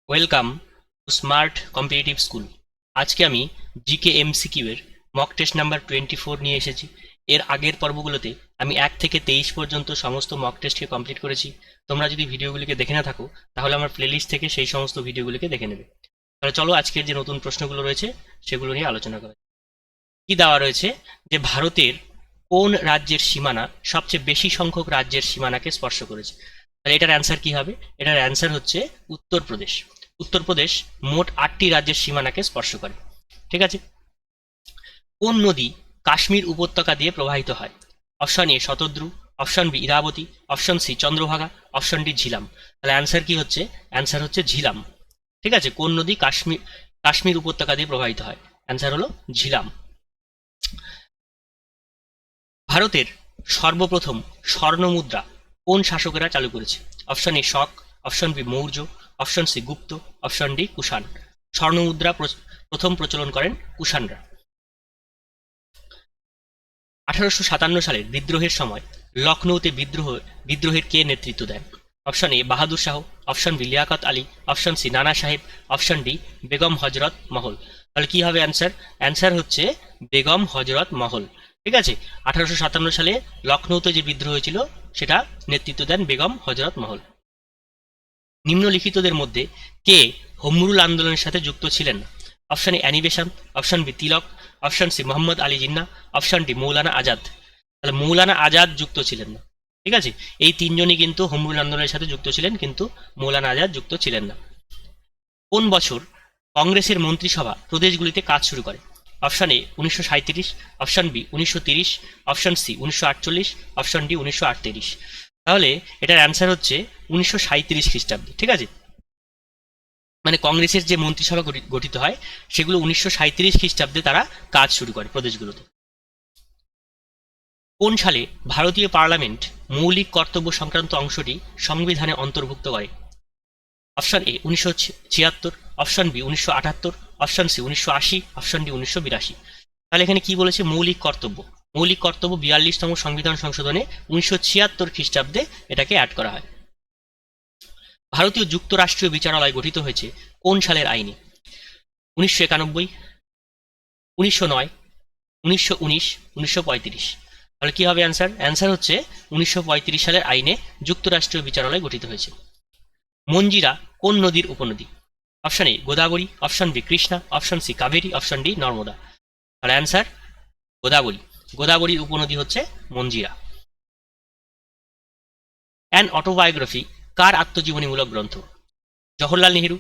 Welcome to smart competitive school. আজকে আমি GK MCQ এর মক টেস্ট নাম্বার 24 নিয়ে এসেছি। এর আগের পর্বগুলোতে আমি 1 থেকে 23 পর্যন্ত সমস্ত মক টেস্টকে কমপ্লিট করেছি। তোমরা যদি ভিডিওগুলিকে দেখে না থাকো তাহলে আমার প্লেলিস্ট থেকে সেই সমস্ত ভিডিওগুলিকে দেখে নেবে। তাহলে চলো আজকের যে নতুন প্রশ্নগুলো রয়েছে সেগুলো নিয়ে আলোচনা করা। কি দেওয়া রয়েছে যে ভারতের কোন রাজ্যের সীমানা সবচেয়ে বেশি সংখ্যক রাজ্যের সীমানাকে স্পর্শ করেছে? তাহলে এটার অ্যান্সার কি হবে? এটার অ্যান্সার হচ্ছে উত্তরপ্রদেশ। উত্তরপ্রদেশ মোট 8টি রাজ্যের সীমানাকে স্পর্শ করে। ঠিক আছে। কোন নদী কাশ্মীর উপত্যকা দিয়ে প্রবাহিত হয়? Option A Shatadru, option B Iravati, option C Chandrabhaga, option D Jhelum. তাহলে অ্যান্সার কি হচ্ছে? অ্যান্সার হচ্ছে ঝিলাম। ঠিক আছে, কোন নদী কাশ্মীর উপত্যকা দিয়ে প্রবাহিত হয়? অ্যান্সার হলো ঝিলাম। ভারতের সর্বপ্রথম স্বর্ণমুদ্রা কোন শাসকেরা চালু করেছে? Option A Shaka, option B Maurya, option C Gupta, option D Kushan. স্বর্ণমুদ্রা প্রথম প্রচলন করেন কুষাণরা। 1857 সালের বিদ্রোহের সময় লখনৌতে বিদ্রোহের কে নেতৃত্ব দেন? Option A Bahadur Shah, option B Liaquat Ali, option C Nana Sahib, option D Begum হজরত মহল। তাহলে কি হবে অ্যান্সার? অ্যান্সার হচ্ছে বেগম হজরত মহল। ঠিক আছে, 1857 সালে লখনৌতে যে বিদ্রোহ হয়েছিল সেটা নেতৃত্ব দেন বেগম হজরত মহল। নিম্নলিখিতদের মধ্যে কে হোমরুল আন্দোলনের সাথে যুক্ত ছিলেন? Option A Annie Besant, option B Tilak, option C Mohammad Ali Jinnah, option D Maulana Azad. তাহলে মৌলানা আজাদ যুক্ত ছিলেন না। ঠিক আছে, এই তিনজনই কিন্তু হোমরুল আন্দোলনের সাথে যুক্ত ছিলেন, কিন্তু মৌলানা আজাদ যুক্ত ছিলেন না। কোন বছর কংগ্রেসের মন্ত্রিসভা প্রদেশগুলিতে কাজ শুরু করে? Option A 1937, option B 1930, option C 1948, option D 1938। তাহলে এটার অ্যান্সার হচ্ছে 1937 খ্রিস্টাব্দে। ঠিক আছে, মানে কংগ্রেসের যে মন্ত্রিসভা গঠিত হয় সেগুলো 1937 খ্রিস্টাব্দে তারা কাজ শুরু করে প্রদেশগুলোতে। কোন সালে ভারতীয় পার্লামেন্ট মৌলিক কর্তব্য সংক্রান্ত অংশটি সংবিধানে অন্তর্ভুক্ত করে? Option A 1976, option B 1978, option C 1980, option D 1982। তাহলে এখানে কি বলেছে? মৌলিক কর্তব্য। মৌলিক কর্তব্য 42তম সংবিধান সংশোধনে 1976 খ্রিস্টাব্দে এটাকে অ্যাড করা হয়। ভারতীয় যুক্তরাষ্ট্রীয় বিচারালয় গঠিত হয়েছে কোন সালের আইনে? 1991, 1909, 1919, 1935। তাহলে কি হবে অ্যান্সার? অ্যান্সার হচ্ছে 1935 সালের আইনে যুক্তরাষ্ট্রীয় বিচারালয় গঠিত হয়েছে। মঞ্জিরা কোন নদীর উপনদী? Option A Godavari, option B Krishna, option C Kaveri, option D Narmada. তাহলে অ্যান্সার গোদাবরী। গোদাবরীর উপনদী হচ্ছে মঞ্জিরা। অ্যান অটোবায়োগ্রাফি কার আত্মজীবনীমূলক গ্রন্থ? জওহরলাল নেহেরু,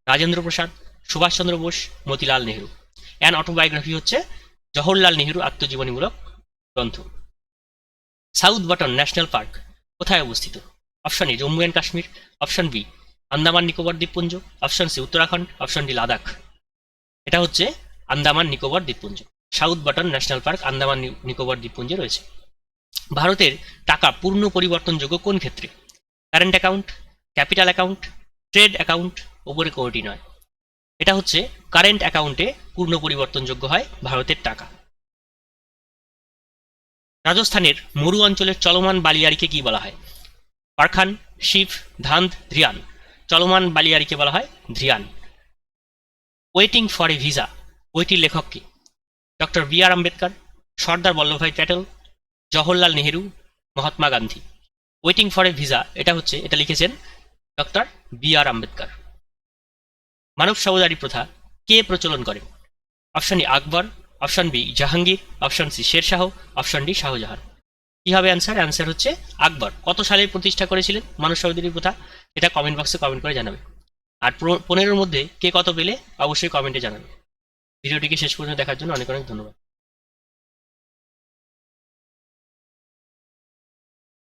রাজেন্দ্র প্রসাদ, সুভাষচন্দ্র বোস, মতিলাল নেহেরু। অ্যান অটোবায়োগ্রাফি হচ্ছে জওহরলাল নেহেরু আত্মজীবনীমূলক গ্রন্থ। সাউথ বাটন ন্যাশনাল পার্ক কোথায় অবস্থিত? Option A Jammu and Kashmir, option B Andaman Nicobar দ্বীপপুঞ্জ, option C Uttarakhand, option D Ladakh. এটা হচ্ছে আন্দামান নিকোবর দ্বীপপুঞ্জ। South Button national park Andaman Nicobar দ্বীপপুঞ্জে রয়েছে। ভারতের টাকা পূর্ণ পরিবর্তনযোগ্য কোন ক্ষেত্রে? Current account, capital account, trade account, ওপরে কোনটি নয়। এটা হচ্ছে কারেন্ট অ্যাকাউন্টে পূর্ণ পরিবর্তনযোগ্য হয় ভারতের টাকা। রাজস্থানের মরু অঞ্চলের চলমান বালিয়াড়িকে কি বলা হয়? পারখান, শিব, ধান্ধ, ধ্রিয়ান। চলমান বালিয়াড়িকে বলা হয় ধ্রিয়ান। ওয়েটিং ফর এ ভিসা বইটির লেখক কে? Doctor B R Ambedkar, Sardar Vallabhbhai Patel, Jawaharlal Nehru, Mahatma Gandhi. Waiting for a visa এটা লিখেছেন ডক্টর বি আর আম্বেদকর। মানব ফৌজদারি প্রথা কে প্রচলন করেন? Option A Akbar, option B Jahangir, option C Sher Shah, option D Shahjahan. কি হবে অ্যান্সার? অ্যান্সার হচ্ছে আকবর। কত সালে প্রতিষ্ঠা করেছিলেন মানব ফৌজদারি প্রথা? এটা কমেন্ট বক্সে কমেন্ট করে জানাবে। আর 15-এর মধ্যে কে কত পেলে অবশ্যই কমেন্টে জানাবে। ভিডিওটিকে শেষ পর্যন্ত দেখার জন্য অনেক অনেক ধন্যবাদ।